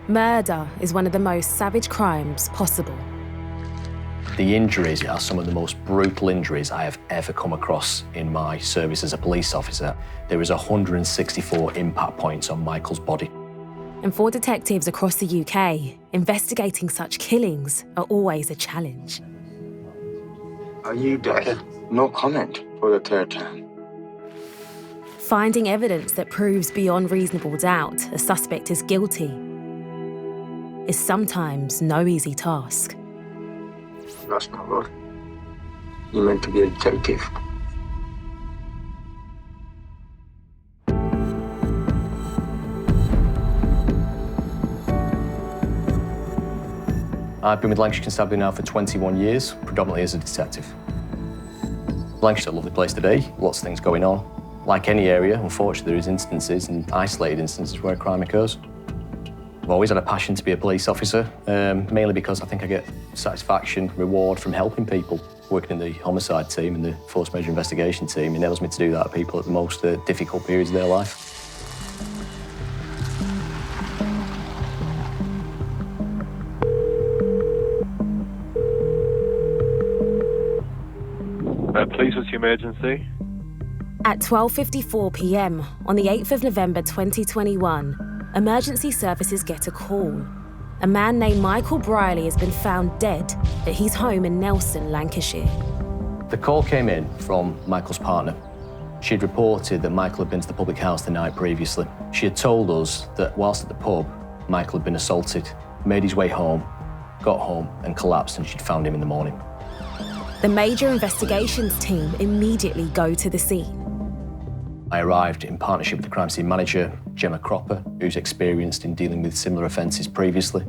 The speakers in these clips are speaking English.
Murder is one of the most savage crimes possible. The injuries are some of the most brutal injuries I have ever come across in my service as a police officer. There was 164 impact points on Michael's body. And for detectives across the UK, investigating such killings are always a challenge. Are you dead? No comment for the third time. Finding evidence that proves beyond reasonable doubt a suspect is guilty is sometimes no easy task. That's not good. You're meant to be a detective. I've been with Lancashire Constabulary now for 21 years, predominantly as a detective. Lancashire's a lovely place to be, lots of things going on. Like any area, unfortunately, there is instances and isolated instances where crime occurs. I've always had a passion to be a police officer, mainly because I think I get satisfaction, reward from helping people. Working in the homicide team and the forced major investigation team enables me to do that to people at the most difficult periods of their life. Police, what's your emergency? At 12:54 p.m. on the 8th of November 2021, emergency services get a call. A man named Michael Briley has been found dead at his home in Nelson, Lancashire. The call came in from Michael's partner. She'd reported that Michael had been to the public house the night previously. She had told us that whilst at the pub, Michael had been assaulted, made his way home, got home and collapsed, and she'd found him in the morning. The major investigations team immediately go to the scene. I arrived in partnership with the crime scene manager, Gemma Cropper, who's experienced in dealing with similar offences previously.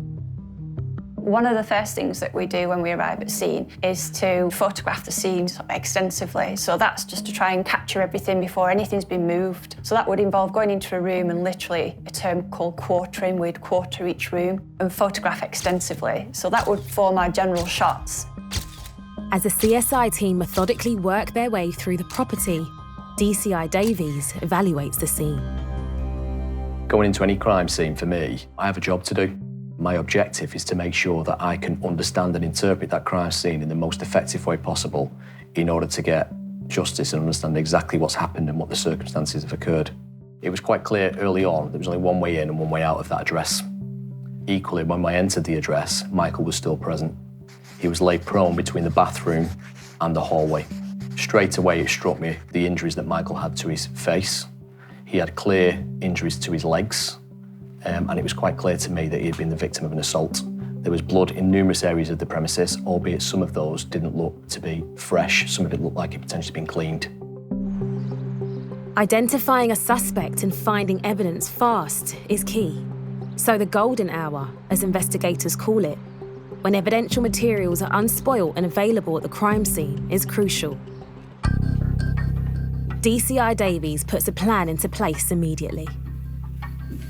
One of the first things that we do when we arrive at scene is to photograph the scene extensively. So that's just to try and capture everything before anything's been moved. So that would involve going into a room and literally a term called quartering. We'd quarter each room and photograph extensively. So that would form our general shots. As the CSI team methodically work their way through the property, DCI Davies evaluates the scene. Going into any crime scene, for me, I have a job to do. My objective is to make sure that I can understand and interpret that crime scene in the most effective way possible in order to get justice and understand exactly what's happened and what the circumstances have occurred. It was quite clear early on there was only one way in and one way out of that address. Equally, when I entered the address, Michael was still present. He was laid prone between the bathroom and the hallway. Straight away, it struck me the injuries that Michael had to his face. He had clear injuries to his legs, and it was quite clear to me that he had been the victim of an assault. There was blood in numerous areas of the premises, albeit some of those didn't look to be fresh. Some of it looked like it potentially been cleaned. Identifying a suspect and finding evidence fast is key. So the golden hour, as investigators call it, when evidential materials are unspoilt and available at the crime scene, is crucial. DCI Davies puts a plan into place immediately.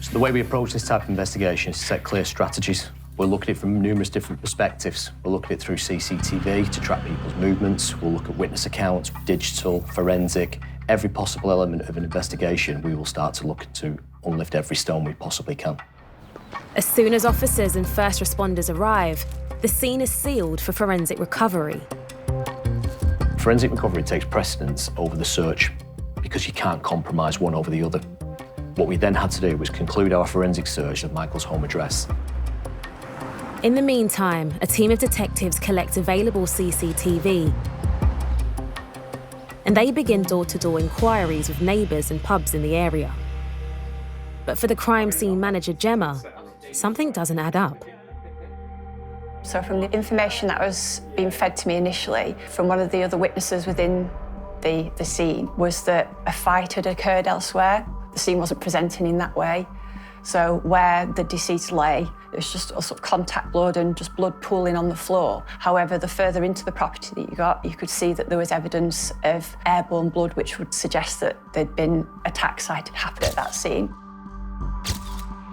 So the way we approach this type of investigation is to set clear strategies. We'll look at it from numerous different perspectives. We'll look at it through CCTV to track people's movements. We'll look at witness accounts, digital, forensic, every possible element of an investigation. We will start to look to unlift every stone we possibly can. As soon as officers and first responders arrive, the scene is sealed for forensic recovery. Forensic recovery takes precedence over the search because you can't compromise one over the other. What we then had to do was conclude our forensic search of Michael's home address. In the meantime, a team of detectives collect available CCTV and they begin door-to-door inquiries with neighbours and pubs in the area. But for the crime scene manager, Gemma, something doesn't add up. So from the information that was being fed to me initially from one of the other witnesses within the scene was that a fight had occurred elsewhere. The scene wasn't presenting in that way. So where the deceased lay, there was just a sort of contact blood and just blood pooling on the floor. However, the further into the property that you got, you could see that there was evidence of airborne blood, which would suggest that there'd been attack sighted happen at that scene.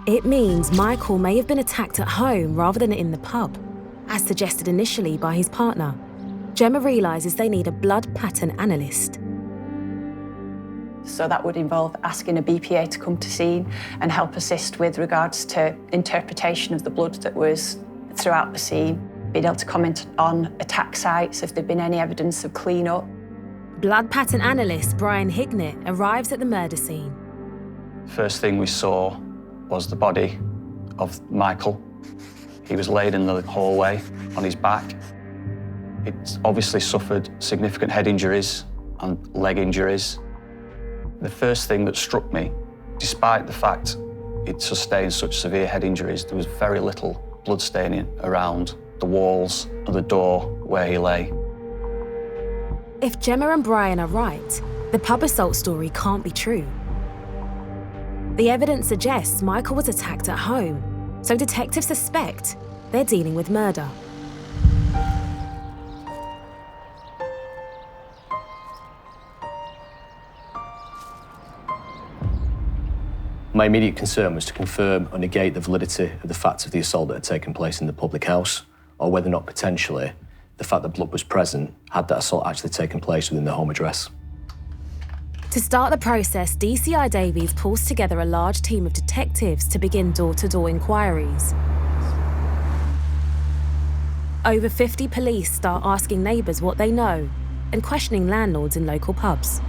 It means Michael may have been attacked at home rather than in the pub, as suggested initially by his partner. Gemma realises they need a blood pattern analyst. So that would involve asking a BPA to come to scene and help assist with regards to interpretation of the blood that was throughout the scene, being able to comment on attack sites if there'd been any evidence of clean-up. Blood pattern analyst Brian Hignett arrives at the murder scene. First thing we saw was the body of Michael. He was laid in the hallway on his back. He'd obviously suffered significant head injuries and leg injuries. The first thing that struck me, despite the fact he'd sustained such severe head injuries, there was very little blood staining around the walls of the door where he lay. If Gemma and Brian are right, the pub assault story can't be true. The evidence suggests Michael was attacked at home, so detectives suspect they're dealing with murder. My immediate concern was to confirm or negate the validity of the facts of the assault that had taken place in the public house, or whether or not potentially the fact that blood was present had that assault actually taken place within the home address. To start the process, DCI Davies pulls together a large team of detectives to begin door-to-door inquiries. Over 50 police start asking neighbours what they know and questioning landlords in local pubs.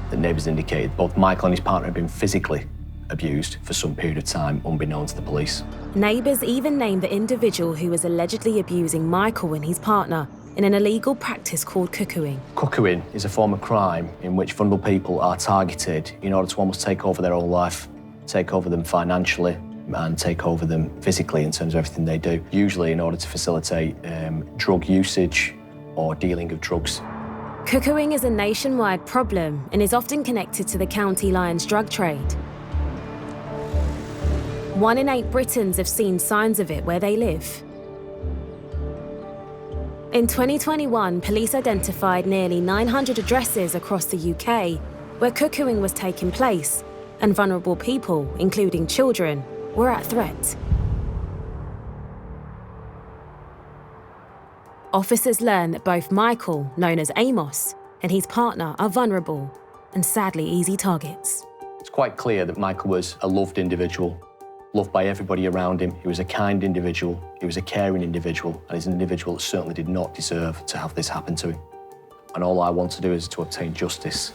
The neighbours indicated both Michael and his partner had been physically abused for some period of time, unbeknown to the police. Neighbours even named the individual who was allegedly abusing Michael and his partner in an illegal practice called cuckooing. Cuckooing is a form of crime in which vulnerable people are targeted in order to almost take over their own life, take over them financially and take over them physically in terms of everything they do, usually in order to facilitate drug usage or dealing of drugs. Cuckooing is a nationwide problem and is often connected to the County Lion's drug trade. 1 in 8 Britons have seen signs of it where they live. In 2021, police identified nearly 900 addresses across the UK where cuckooing was taking place, and vulnerable people, including children, were at threat. Officers learn that both Michael, known as Amos, and his partner are vulnerable and sadly easy targets. It's quite clear that Michael was a loved individual, loved by everybody around him. He was a kind individual, he was a caring individual, and he's an individual that certainly did not deserve to have this happen to him. And all I want to do is to obtain justice.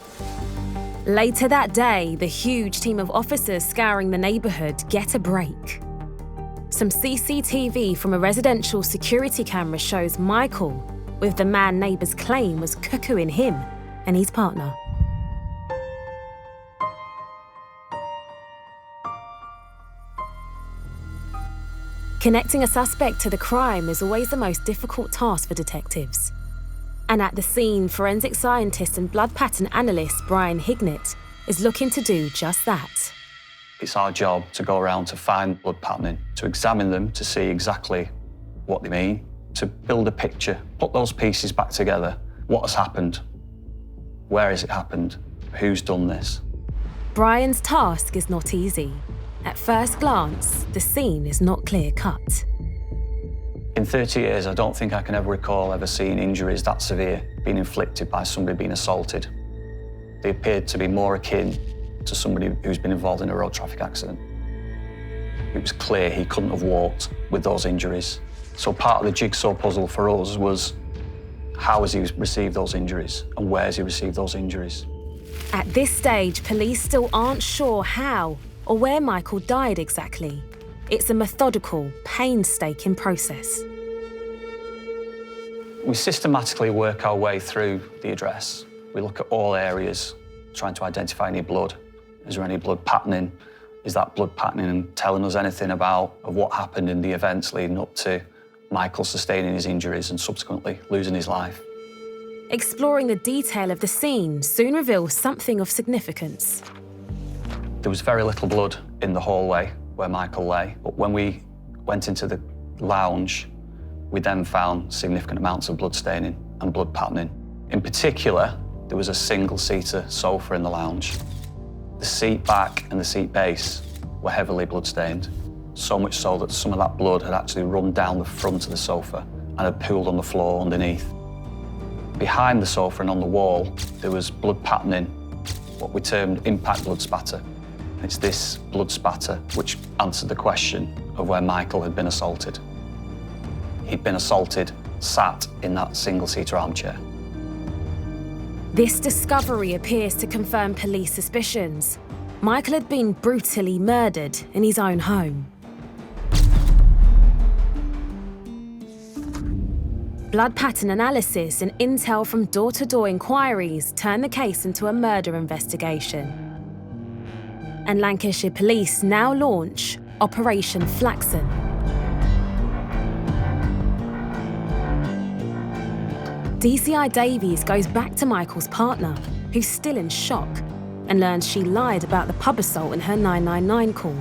Later that day, the huge team of officers scouring the neighbourhood get a break. Some CCTV from a residential security camera shows Michael with the man neighbours claim was cuckooing him and his partner. Connecting a suspect to the crime is always the most difficult task for detectives. And at the scene, forensic scientist and blood pattern analyst Brian Hignett is looking to do just that. It's our job to go around to find blood patterning, to examine them, to see exactly what they mean, to build a picture, put those pieces back together. What has happened? Where has it happened? Who's done this? Brian's task is not easy. At first glance, the scene is not clear-cut. In 30 years, I don't think I can ever recall ever seeing injuries that severe being inflicted by somebody being assaulted. They appeared to be more akin to somebody who's been involved in a road traffic accident. It was clear he couldn't have walked with those injuries. So part of the jigsaw puzzle for us was how has he received those injuries and where has he received those injuries? At this stage, police still aren't sure how or where Michael died exactly. It's a methodical, painstaking process. We systematically work our way through the address. We look at all areas, trying to identify any blood. Is there any blood patterning? Is that blood patterning telling us anything about what happened in the events leading up to Michael sustaining his injuries and subsequently losing his life? Exploring the detail of the scene soon reveals something of significance. There was very little blood in the hallway where Michael lay, but when we went into the lounge, we then found significant amounts of blood staining and blood patterning. In particular, there was a single-seater sofa in the lounge. The seat back and the seat base were heavily blood-stained, so much so that some of that blood had actually run down the front of the sofa and had pooled on the floor underneath. Behind the sofa and on the wall, there was blood patterning, what we termed impact blood spatter. It's this blood spatter which answered the question of where Michael had been assaulted. He'd been assaulted, sat in that single-seater armchair. This discovery appears to confirm police suspicions. Michael had been brutally murdered in his own home. Blood pattern analysis and intel from door-to-door inquiries turned the case into a murder investigation. And Lancashire Police now launch Operation Flaxen. DCI Davies goes back to Michael's partner, who's still in shock, and learns she lied about the pub assault in her 999 call.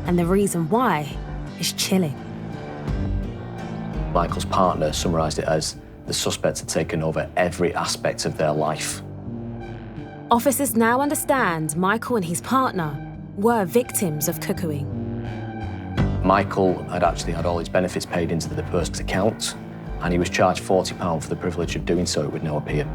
And the reason why is chilling. Michael's partner summarised it as the suspect had taken over every aspect of their life. Officers now understand Michael and his partner were victims of cuckooing. Michael had actually had all his benefits paid into the person's account, and he was charged £40 for the privilege of doing so with no appeal.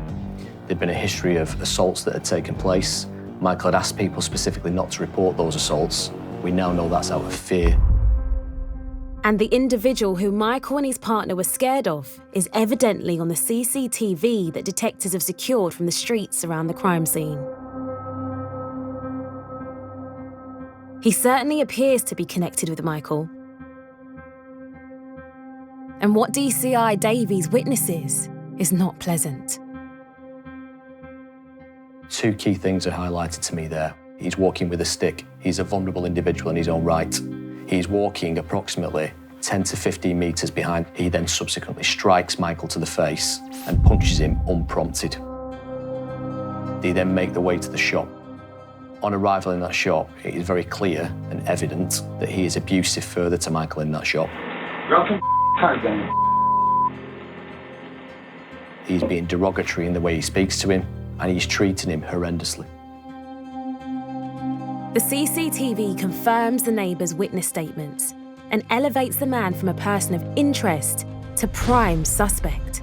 There'd been a history of assaults that had taken place. Michael had asked people specifically not to report those assaults. We now know that's out of fear. And the individual who Michael and his partner were scared of is evidently on the CCTV that detectives have secured from the streets around the crime scene. He certainly appears to be connected with Michael. And what DCI Davies witnesses is not pleasant. Two key things are highlighted to me there. He's walking with a stick. He's a vulnerable individual in his own right. He's walking approximately 10 to 15 metres behind. He then subsequently strikes Michael to the face and punches him unprompted. They then make their way to the shop. On arrival in that shop, it is very clear and evident that he is abusive further to Michael in that shop. He's being derogatory in the way he speaks to him, and he's treating him horrendously. The CCTV confirms the neighbours' witness statements and elevates the man from a person of interest to prime suspect.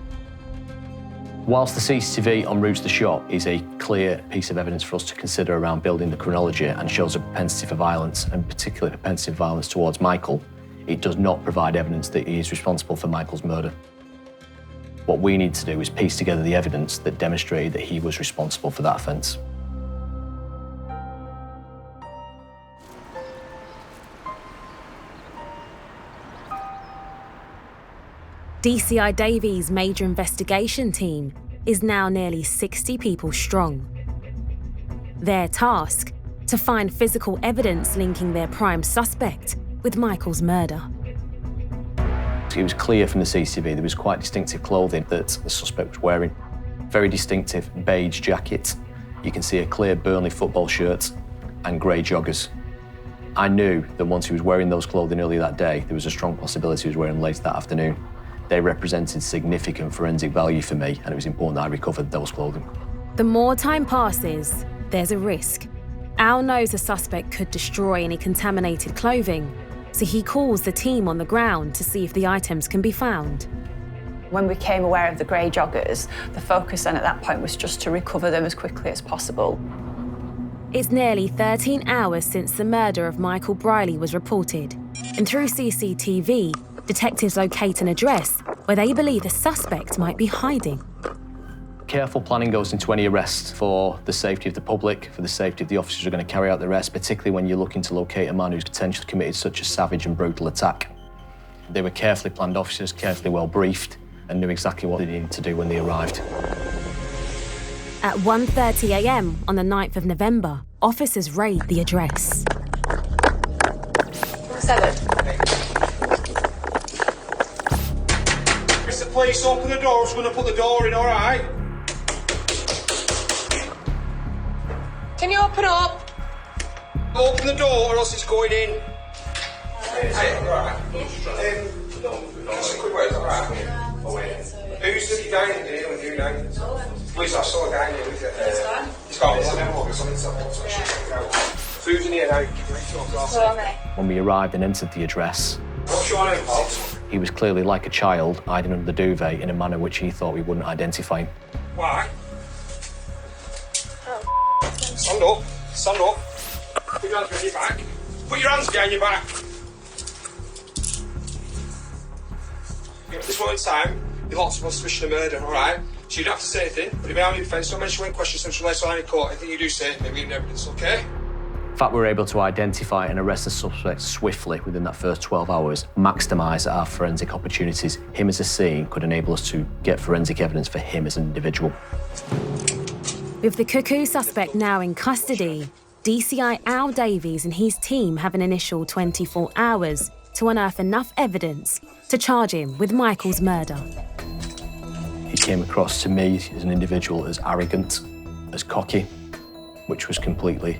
Whilst the CCTV en route to the shop is a clear piece of evidence for us to consider around building the chronology and shows a propensity for violence, and particularly propensity for violence towards Michael, it does not provide evidence that he is responsible for Michael's murder. What we need to do is piece together the evidence that demonstrated that he was responsible for that offence. DCI Davies' major investigation team is now nearly 60 people strong. Their task, to find physical evidence linking their prime suspect with Michael's murder. It was clear from the CCTV there was quite distinctive clothing that the suspect was wearing. Very distinctive beige jacket. You can see a clear Burnley football shirt and grey joggers. I knew that once he was wearing those clothing earlier that day, there was a strong possibility he was wearing them later that afternoon. They represented significant forensic value for me, and it was important that I recovered those clothing. The more time passes, there's a risk. Al knows the suspect could destroy any contaminated clothing, so he calls the team on the ground to see if the items can be found. When we became aware of the grey joggers, the focus then at that point was just to recover them as quickly as possible. It's nearly 13 hours since the murder of Michael Briley was reported, and through CCTV, detectives locate an address where they believe the suspect might be hiding. Careful planning goes into any arrest for the safety of the public, for the safety of the officers who are going to carry out the arrest, particularly when you're looking to locate a man who's potentially committed such a savage and brutal attack. They were carefully planned officers, carefully well briefed, and knew exactly what they needed to do when they arrived. At 1:30 a.m. on the 9th of November, officers raid the address. 7. Mr. Police, open the door. I was going to put the door in, all right? Can you open up? Open the door or else it's going in. Just a quick word, all right? Who's the guy in here with you now? Police, I saw a guy in here with you. He's got food's in here now. When we arrived and entered the address, What's your name, pal? He was clearly like a child, hiding under the duvet in a manner which he thought we wouldn't identify him. Why? Stand up. Stand up. Put your hands behind your back. Put your hands behind your back. At this moment in time, there's lots of suspicion of murder, all right? So you don't have to say anything, but if you have any defence, don't mention when questions central later on in court. Anything you do say, maybe in evidence, okay? The fact we were able to identify and arrest the suspect swiftly within that first 12 hours maximised our forensic opportunities. Him as a scene could enable us to get forensic evidence for him as an individual. With the cuckoo suspect now in custody, DCI Al Davies and his team have an initial 24 hours to unearth enough evidence to charge him with Michael's murder. He came across to me as an individual as arrogant, as cocky, which was completely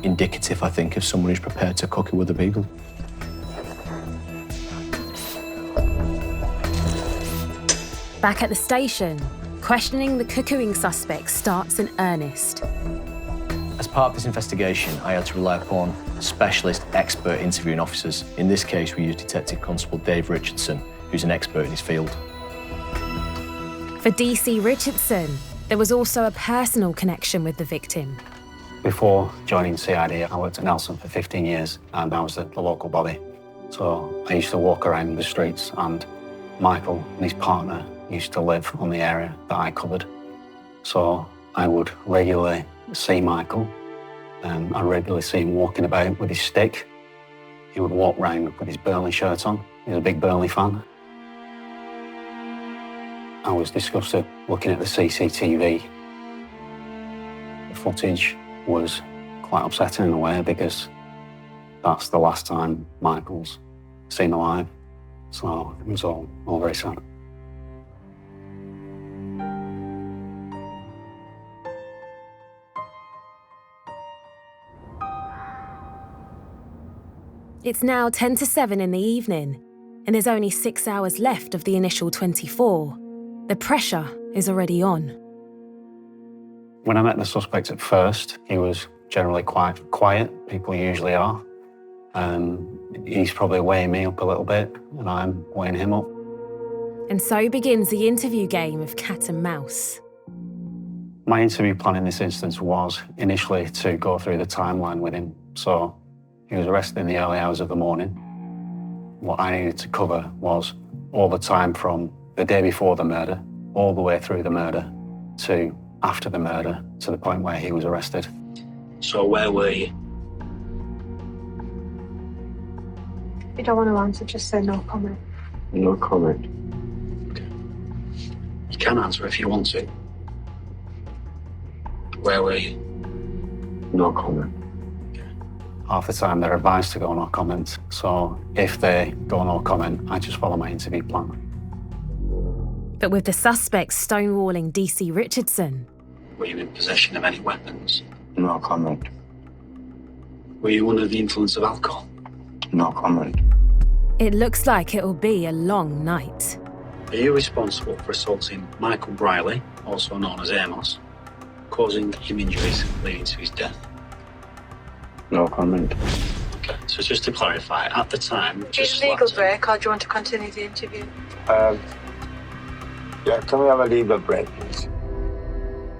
indicative, I think, of someone who's prepared to cuckoo other people. Back at the station, questioning the cuckooing suspect starts in earnest. As part of this investigation, I had to rely upon specialist expert interviewing officers. In this case, we used Detective Constable Dave Richardson, who's an expert in his field. For DC Richardson, there was also a personal connection with the victim. Before joining CID, I worked at Nelson for 15 years and I was at the local body. So I used to walk around the streets and Michael and his partner used to live on the area that I covered. So I would regularly see Michael. I regularly see him walking about with his stick. He would walk round with his Burnley shirt on. He's a big Burnley fan. I was disgusted looking at the CCTV. The footage was quite upsetting in a way because that's the last time Michael's seen alive. So it was all very sad. It's now 10 to 7 in the evening, and there's only 6 hours left of the initial 24. The pressure is already on. When I met the suspect at first, he was generally quite quiet. People usually are. He's probably weighing me up a little bit, and I'm weighing him up. And so begins the interview game of cat and mouse. My interview plan in this instance was initially to go through the timeline with him. So he was arrested in the early hours of the morning. What I needed to cover was all the time from the day before the murder, all the way through the murder, to after the murder, to the point where he was arrested. So where were you? If you don't want to answer, just say no comment. No comment. Okay. You can answer if you want to. Where were you? No comment. Half the time they're advised to go no comment, so if they go no comment, I just follow my interview plan. But with the suspect stonewalling DC Richardson. Were you in possession of any weapons? No comment. Were you under the influence of alcohol? No comment. It looks like it'll be a long night. Are you responsible for assaulting Michael Briley, also known as Amos, causing him injuries leading to his death? No comment. Okay, so just to clarify, at the time... Do you need a legal break or do you want to continue the interview? Yeah, can we have a legal break, please?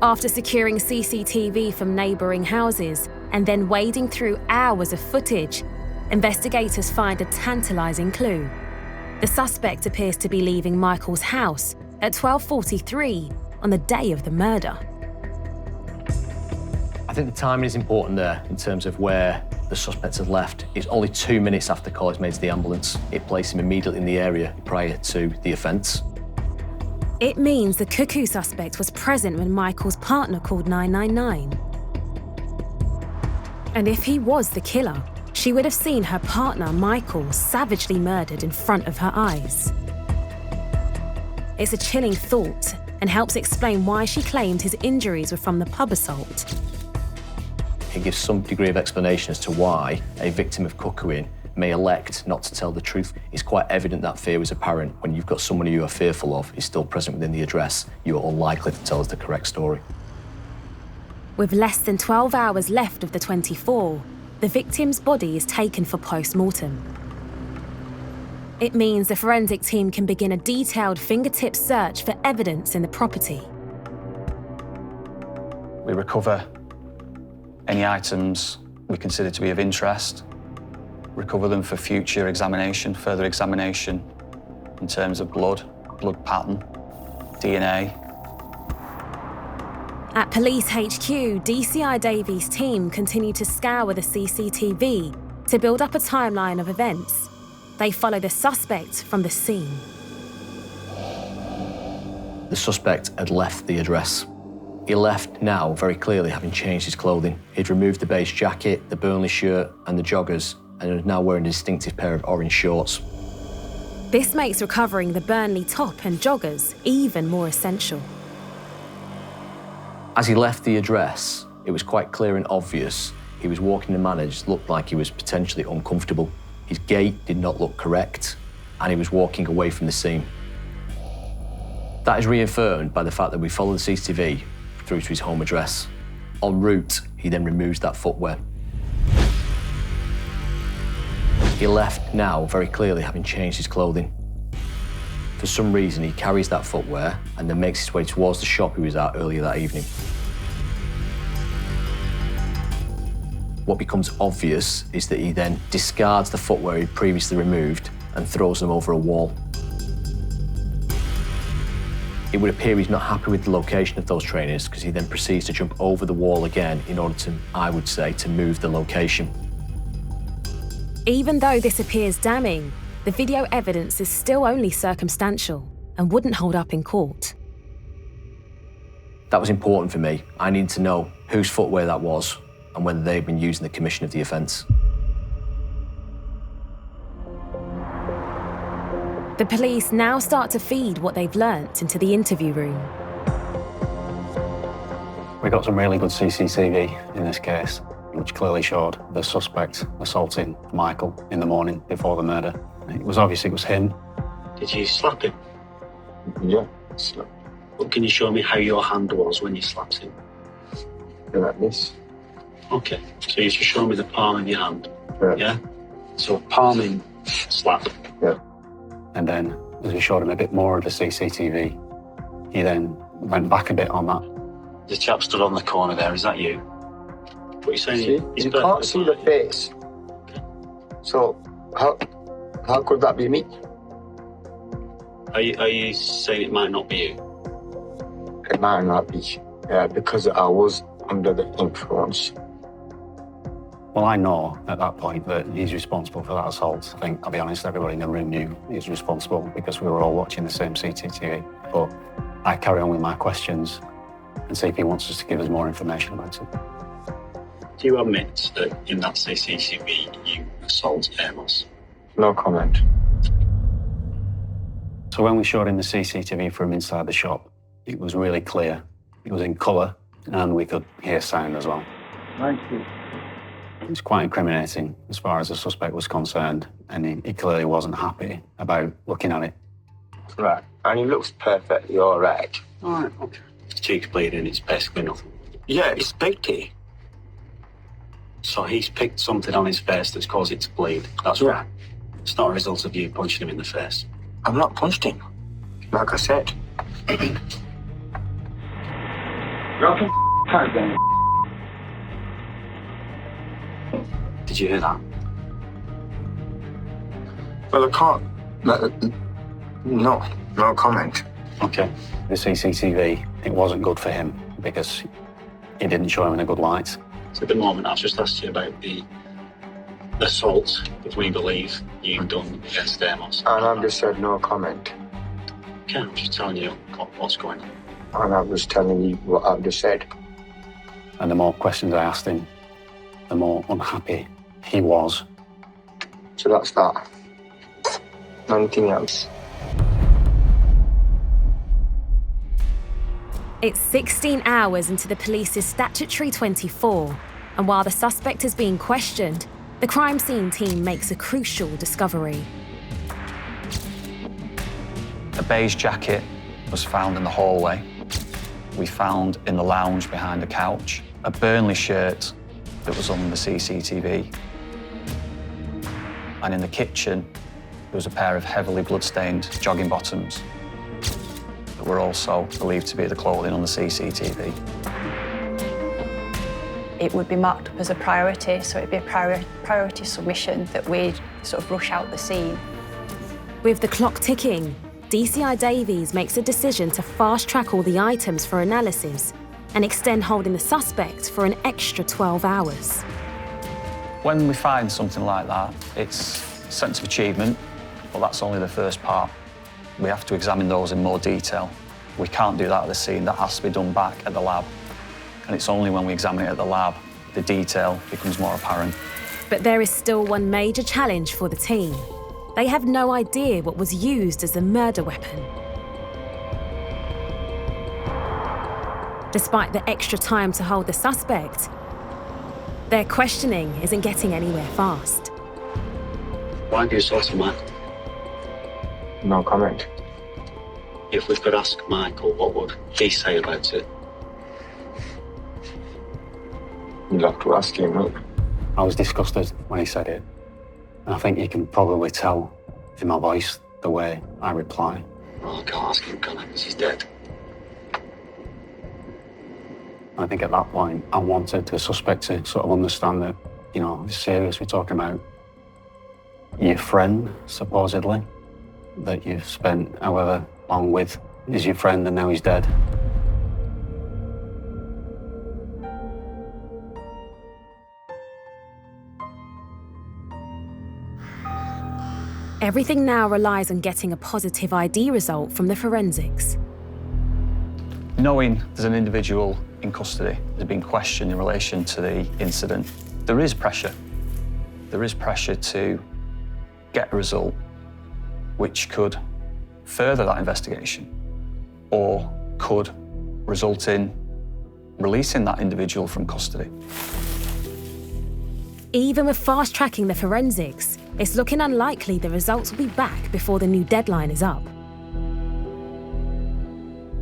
After securing CCTV from neighbouring houses and then wading through hours of footage, investigators find a tantalising clue. The suspect appears to be leaving Michael's house at 12:43 on the day of the murder. I think the timing is important there in terms of where the suspect had left. It's only 2 minutes after call is made to the ambulance. It placed him immediately in the area prior to the offence. It means the cuckoo suspect was present when Michael's partner called 999. And if he was the killer, she would have seen her partner, Michael, savagely murdered in front of her eyes. It's a chilling thought and helps explain why she claimed his injuries were from the pub assault. It gives some degree of explanation as to why a victim of cuckooing may elect not to tell the truth. It's quite evident that fear was apparent. When you've got someone you are fearful of is still present within the address, you are unlikely to tell us the correct story. With less than 12 hours left of the 24, the victim's body is taken for post-mortem. It means the forensic team can begin a detailed fingertip search for evidence in the property. We recover any items we consider to be of interest, recover them for future examination, further examination in terms of blood pattern, DNA. At Police HQ, DCI Davies' team continue to scour the CCTV to build up a timeline of events. They follow the suspect from the scene. The suspect had left the address. He left now very clearly having changed his clothing. He'd removed the beige jacket, the Burnley shirt and the joggers, and was now wearing a distinctive pair of orange shorts. This makes recovering the Burnley top and joggers even more essential. As he left the address, it was quite clear and obvious he was walking in a manner that looked like he was potentially uncomfortable. His gait did not look correct, and he was walking away from the scene. That is reaffirmed by the fact that we followed the CCTV through to his home address. En route, he then removes that footwear. He left now very clearly having changed his clothing. For some reason, he carries that footwear and then makes his way towards the shop he was at earlier that evening. What becomes obvious is that he then discards the footwear he'd previously removed and throws them over a wall. It would appear he's not happy with the location of those trainers because he then proceeds to jump over the wall again in order to, I would say, to move the location. Even though this appears damning, the video evidence is still only circumstantial and wouldn't hold up in court. That was important for me. I needed to know whose footwear that was and whether they had been used in the commission of the offence. The police now start to feed what they've learnt into the interview room. We got some really good CCTV in this case, which clearly showed the suspect assaulting Michael in the morning before the murder. It was obvious it was him. Did you slap him? Yeah, slap. Well, can you show me how your hand was when you slapped him? Like this. Okay, so you just show me the palm of your hand. Yeah. So palming slap. Yeah. And then, as we showed him a bit more of the CCTV, he then went back a bit on that. The chap stood on the corner there, is that you? What are you saying? See? You can't see the face. Okay. So, how could that be me? Are you saying it might not be you? It might not be. Yeah, because I was under the influence. Well, I know at that point that he's responsible for that assault. I think, I'll be honest, everybody in the room knew he was responsible because we were all watching the same CCTV. But I carry on with my questions and see if he wants us to give us more information about it. Do you admit that in that CCTV you assaulted Amos? No comment. So when we showed him the CCTV from inside the shop, it was really clear. It was in colour and we could hear sound as well. Thank you. It was quite incriminating as far as the suspect was concerned, and he clearly wasn't happy about looking at it. Right, and he looks perfectly all right. All right, okay. His cheek's bleeding, it's basically nothing. Yeah, it's big. So he's picked something on his face that's caused it to bleed. That's right. It's not a result of you punching him in the face. I'm not punched him, like I said. Did you hear that? Well, I can't. No comment. Okay. The CCTV, it wasn't good for him because it didn't show him in a good light. So at the moment, I've just asked you about the assault that we believe you've done against Amos. And I've just said no comment. Okay, I'm just telling you what's going on. And I was telling you what I've just said. And the more questions I asked him, the more unhappy he was. So that's that. Nothing else. It's 16 hours into the police's statutory 24, and while the suspect is being questioned, the crime scene team makes a crucial discovery. A beige jacket was found in the hallway. We found in the lounge behind the couch a Burnley shirt that was on the CCTV. And in the kitchen, was a pair of heavily blood-stained jogging bottoms that were also believed to be the clothing on the CCTV. It would be marked up as a priority, so it'd be a priority submission that we'd sort of rush out the scene. With the clock ticking, DCI Davies makes a decision to fast-track all the items for analysis and extend holding the suspect for an extra 12 hours. When we find something like that, it's sense of achievement, but that's only the first part. We have to examine those in more detail. We can't do that at the scene, that has to be done back at the lab. And it's only when we examine it at the lab, the detail becomes more apparent. But there is still one major challenge for the team. They have no idea what was used as the murder weapon. Despite the extra time to hold the suspect, their questioning isn't getting anywhere fast. Why do you sort of Michael? No comment. If we could ask Michael, what would he say about it? You'll have to ask him. I was disgusted when he said it. And I think you can probably tell in my voice the way I reply. Well, I can't ask him, can I? Because he's dead. I think at that point, I wanted the suspect to sort of understand that, you know, it's serious. We're talking about your friend, supposedly, that you've spent however long with is your friend and now he's dead. Everything now relies on getting a positive ID result from the forensics. Knowing there's an individual in custody that's been questioned in relation to the incident, there is pressure. There is pressure to get a result which could further that investigation or could result in releasing that individual from custody. Even with fast-tracking the forensics, it's looking unlikely the results will be back before the new deadline is up.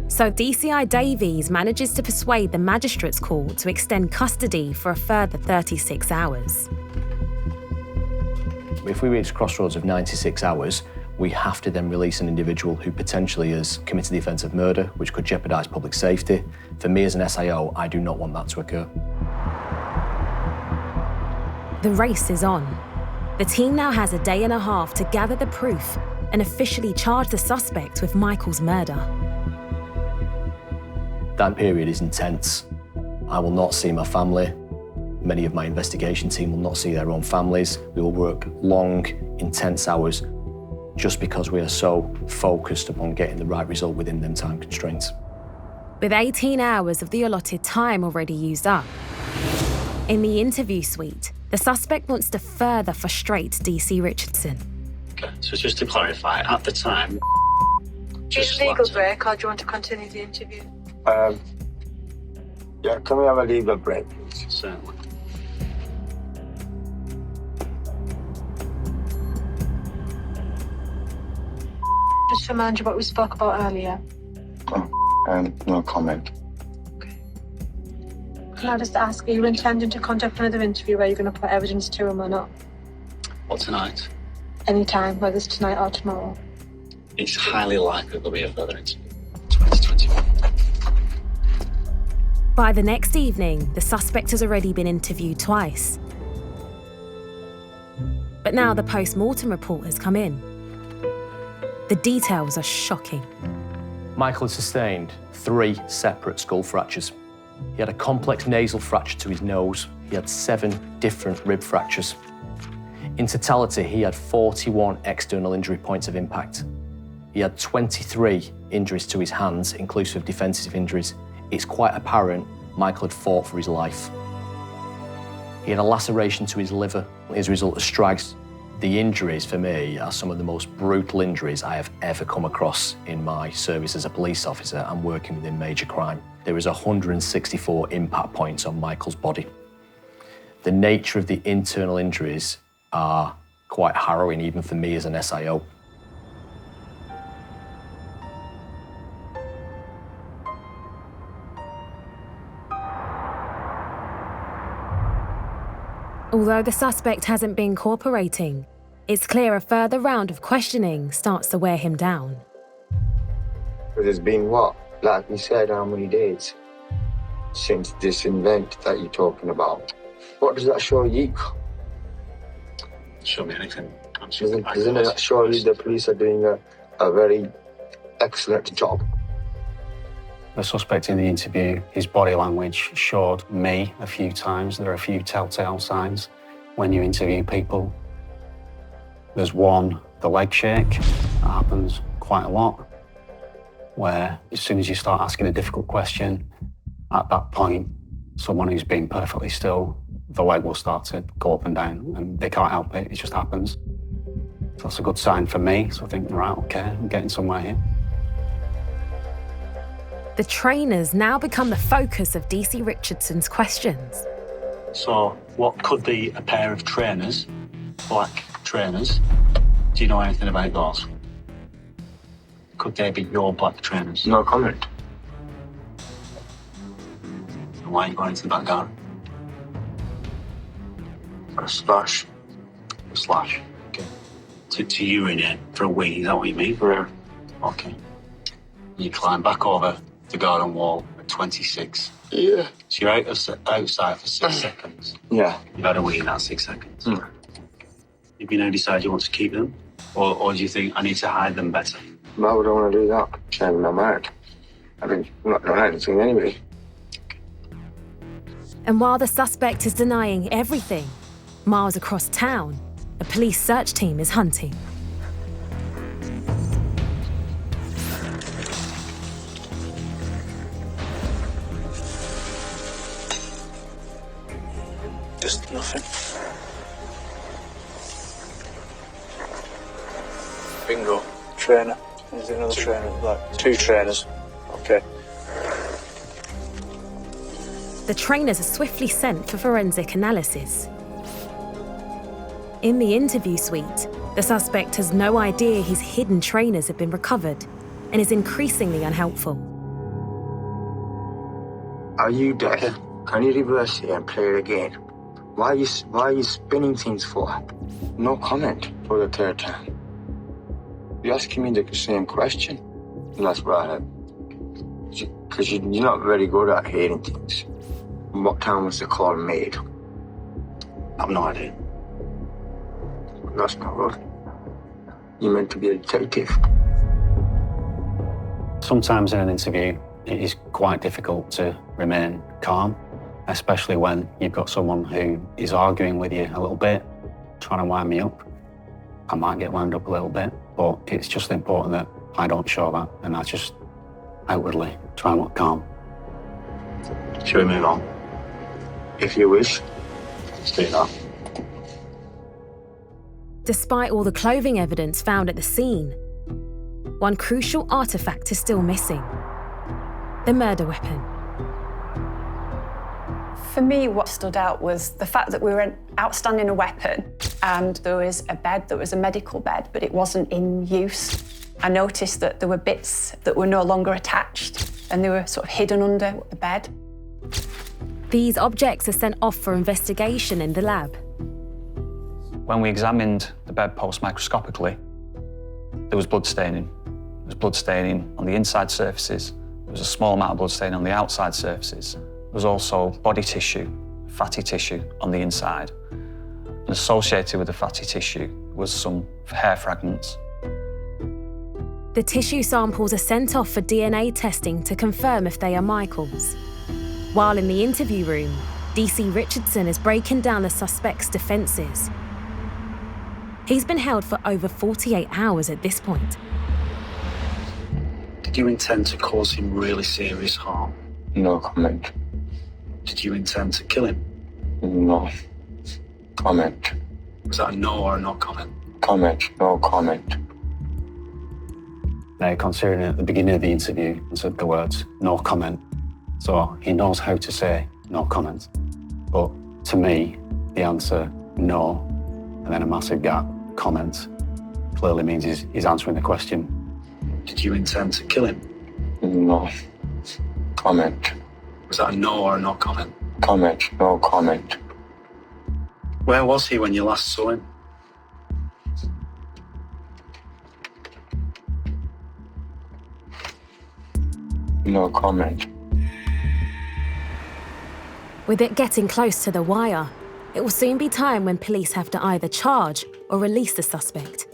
So DCI Davies manages to persuade the magistrate's court to extend custody for a further 36 hours. If we reach crossroads of 96 hours, we have to then release an individual who potentially has committed the offence of murder, which could jeopardise public safety. For me as an SIO, I do not want that to occur. The race is on. The team now has a day and a half to gather the proof and officially charge the suspect with Michael's murder. That period is intense. I will not see my family. Many of my investigation team will not see their own families. We will work long, intense hours just because we are so focused upon getting the right result within them time constraints. With 18 hours of the allotted time already used up, in the interview suite, the suspect wants to further frustrate DC Richardson. Okay, so just to clarify, at the time... Is it legal break or do you want to continue the interview? Yeah, can we have a legal break, please? Certainly. Just to remind you what we spoke about earlier. No comment. Can I just ask, are you intending to conduct another interview where you're going to put evidence to him or not? What, tonight? Any time, whether it's tonight or tomorrow. It's highly likely there'll be a further interview. 2021. By the next evening, the suspect has already been interviewed twice. But now the post-mortem report has come in. The details are shocking. Michael had sustained 3 separate skull fractures. He had a complex nasal fracture to his nose. He had 7 different rib fractures. In totality, he had 41 external injury points of impact. He had 23 injuries to his hands, inclusive of defensive injuries. It's quite apparent Michael had fought for his life. He had a laceration to his liver as a result of strikes. The injuries, for me, are some of the most brutal injuries I have ever come across in my service as a police officer and working within major crime. There was 164 impact points on Michael's body. The nature of the internal injuries are quite harrowing, even for me as an SIO. Although the suspect hasn't been cooperating, It's clear a further round of questioning starts to wear him down. But it's been what? Like we said, how many days since this event that you're talking about? What does that show you? Show me anything. Isn't it surely the police are doing a very excellent job? The suspect in the interview, his body language showed me a few times. There are a few telltale signs when you interview people. There's one, the leg shake. That happens quite a lot, where as soon as you start asking a difficult question, at that point, someone who's been perfectly still, the leg will start to go up and down, and they can't help it, it just happens. So that's a good sign for me, so I think, right, okay, I'm getting somewhere here. The trainers now become the focus of DC Richardson's questions. So what could be a pair of trainers, black trainers? Do you know anything about those? Could they be your black trainers? No comment. And why are you going into the back garden? A slash. A slash. Okay. To urinate for a wee, is that what you mean? Yeah. Okay. You climb back over the garden wall at 26. Yeah. So you're outside for 6 seconds. Yeah. You've had a wee in that 6 seconds. Mm. If you now decide you want to keep them, or do you think I need to hide them better? Why would I want to do that? I'm not married. I mean, I'm not doing anything anyway. And while the suspect is denying everything, miles across town, a police search team is hunting. Just nothing. Bingo. Trainer. Is there another trainer? Like 2 trainers. Okay. The trainers are swiftly sent for forensic analysis. In the interview suite, the suspect has no idea his hidden trainers have been recovered and is increasingly unhelpful. Are you dead? Can you reverse it and play it again? Why are you spinning things for? No comment for the 3rd time. You're asking me the same question. And that's right. Because you're not very good at hearing things. What time was the call made? I've no idea. That's not good. You're meant to be a detective. Sometimes in an interview, it is quite difficult to remain calm, especially when you've got someone who is arguing with you a little bit, trying to wind me up. I might get wound up a little bit, but it's just important that I don't show that, and I just outwardly try and look calm. Shall we move on? If you wish. Let's do that. Despite all the clothing evidence found at the scene, one crucial artifact is still missing: the murder weapon. For me, what stood out was the fact that we were outstanding a weapon and there was a bed that was a medical bed, but it wasn't in use. I noticed that there were bits that were no longer attached and they were sort of hidden under the bed. These objects are sent off for investigation in the lab. When we examined the bed post-microscopically, there was blood staining. There was blood staining on the inside surfaces. There was a small amount of blood staining on the outside surfaces. There was also body tissue, fatty tissue on the inside. And associated with the fatty tissue was some hair fragments. The tissue samples are sent off for DNA testing to confirm if they are Michael's. While in the interview room, DC Richardson is breaking down the suspect's defences. He's been held for over 48 hours at this point. Did you intend to cause him really serious harm? No comment. Did you intend to kill him? No comment. Was that a no or a no comment? Comment. No comment. Now, considering at the beginning of the interview, I said the words no comment. So he knows how to say no comment. But to me, the answer no, and then a massive gap, comment, clearly means he's answering the question. Did you intend to kill him? No comment. Was that a no or a no comment? Comment. No comment. Where was he when you last saw him? No comment. With it getting close to the wire, it will soon be time when police have to either charge or release the suspect.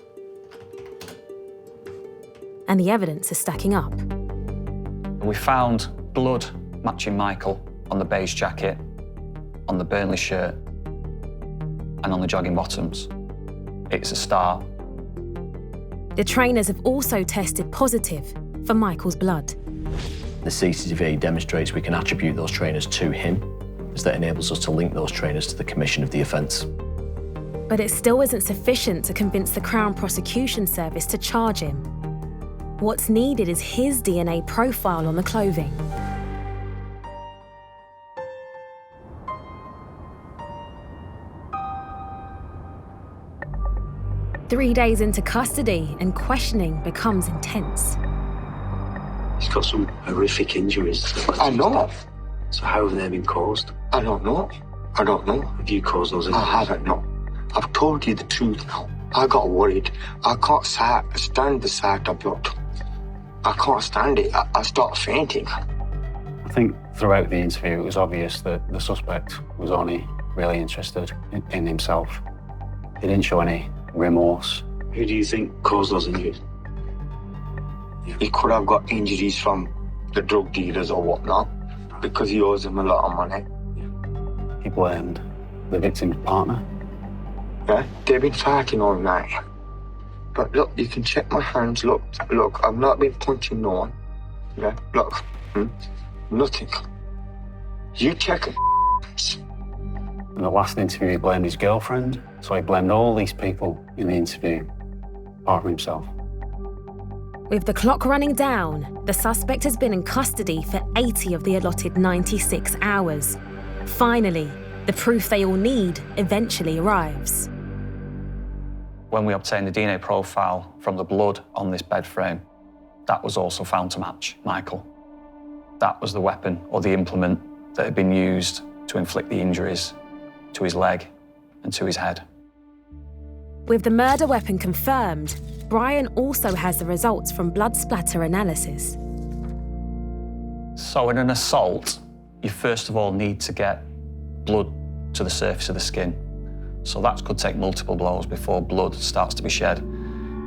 And the evidence is stacking up. We found blood matching Michael on the beige jacket, on the Burnley shirt, and on the jogging bottoms. It's a start. The trainers have also tested positive for Michael's blood. The CCTV demonstrates we can attribute those trainers to him, as that enables us to link those trainers to the commission of the offence. But it still isn't sufficient to convince the Crown Prosecution Service to charge him. What's needed is his DNA profile on the clothing. Three days into custody and questioning becomes intense. He's got some horrific injuries. I know. So how have they been caused? I don't know. I don't know. Have you caused those injuries? I haven't, no. I've told you the truth now. I got worried. I can't stand the sight of blood. I can't stand it. I start fainting. I think throughout the interview, it was obvious that the suspect was only really interested in himself. He didn't show any remorse. Who do you think caused those injuries? He could have got injuries from the drug dealers or whatnot, because he owes them a lot of money. He blamed the victim's partner. Yeah, they've been fighting all night. But look, you can check my hands. Look, I've not been punching no one. Yeah, look, nothing. You check it. In the last interview, he blamed his girlfriend. So he blamed all these people in the interview, apart from himself. With the clock running down, the suspect has been in custody for 80 of the allotted 96 hours. Finally, the proof they all need eventually arrives. When we obtained the DNA profile from the blood on this bed frame, that was also found to match Michael. That was the weapon or the implement that had been used to inflict the injuries to his leg and to his head. With the murder weapon confirmed, Brian also has the results from blood splatter analysis. So in an assault, you first of all need to get blood to the surface of the skin. So that could take multiple blows before blood starts to be shed.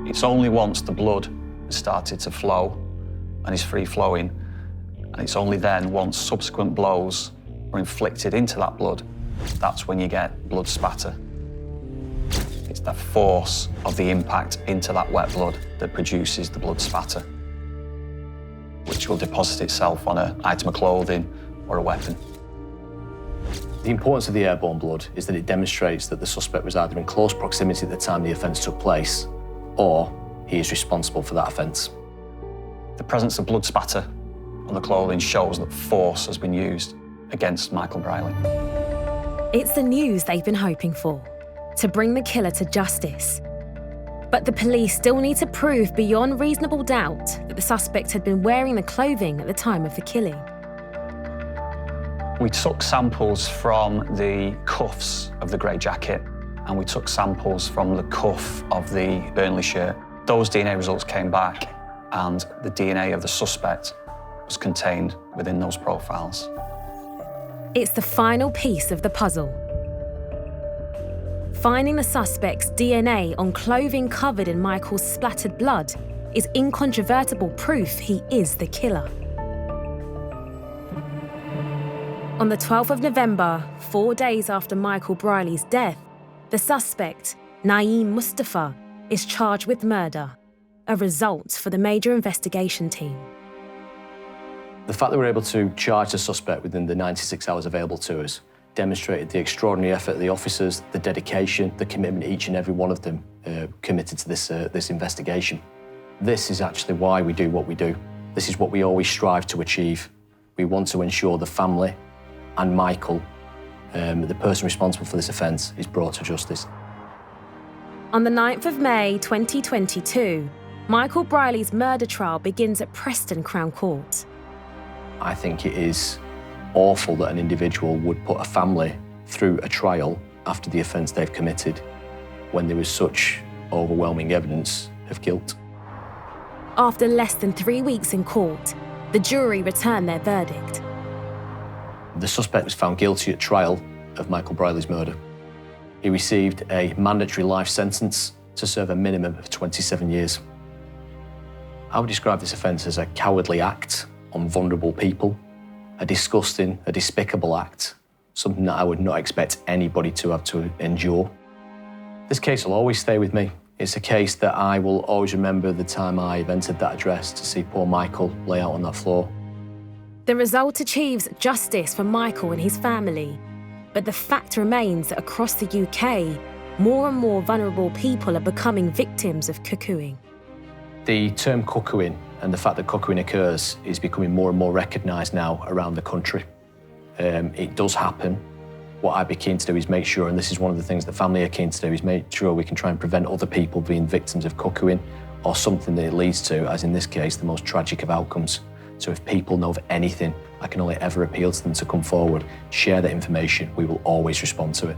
It's only once the blood has started to flow and is free flowing, and it's only then once subsequent blows are inflicted into that blood, that's when you get blood spatter. It's the force of the impact into that wet blood that produces the blood spatter, which will deposit itself on an item of clothing or a weapon. The importance of the airborne blood is that it demonstrates that the suspect was either in close proximity at the time the offence took place, or he is responsible for that offence. The presence of blood spatter on the clothing shows that force has been used against Michael Briley. It's the news they've been hoping for, to bring the killer to justice. But the police still need to prove beyond reasonable doubt that the suspect had been wearing the clothing at the time of the killing. We took samples from the cuffs of the grey jacket, and we took samples from the cuff of the Burnley shirt. Those DNA results came back, and the DNA of the suspect was contained within those profiles. It's the final piece of the puzzle. Finding the suspect's DNA on clothing covered in Michael's splattered blood is incontrovertible proof he is the killer. On the 12th of November, 4 days after Michael Briley's death, the suspect, Naeem Mustafa, is charged with murder, a result for the major investigation team. The fact that we're able to charge the suspect within the 96 hours available to us demonstrated the extraordinary effort of the officers, the dedication, the commitment each and every one of them committed to this investigation. This is actually why we do what we do. This is what we always strive to achieve. We want to ensure the family and Michael, the person responsible for this offence, is brought to justice. On the 9th of May 2022, Michael Briley's murder trial begins at Preston Crown Court. I think it is awful that an individual would put a family through a trial after the offence they've committed when there was such overwhelming evidence of guilt. After less than 3 weeks in court, The jury returned their verdict. The suspect was found guilty at trial of Michael Briley's murder. He received a mandatory life sentence to serve a minimum of 27 years. I would describe this offence as a cowardly act on vulnerable people, a disgusting, a despicable act, something that I would not expect anybody to have to endure. This case will always stay with me. It's a case that I will always remember the time I entered that address to see poor Michael lay out on that floor. The result achieves justice for Michael and his family. But the fact remains that across the UK, more and more vulnerable people are becoming victims of cuckooing. The term cuckooing and the fact that cuckooing occurs is becoming more and more recognised now around the country. It does happen. What I'd be keen to do is make sure, and this is one of the things the family are keen to do, is make sure we can try and prevent other people being victims of cuckooing or something that it leads to, as in this case, the most tragic of outcomes. So if people know of anything, I can only ever appeal to them to come forward, share that information. We will always respond to it.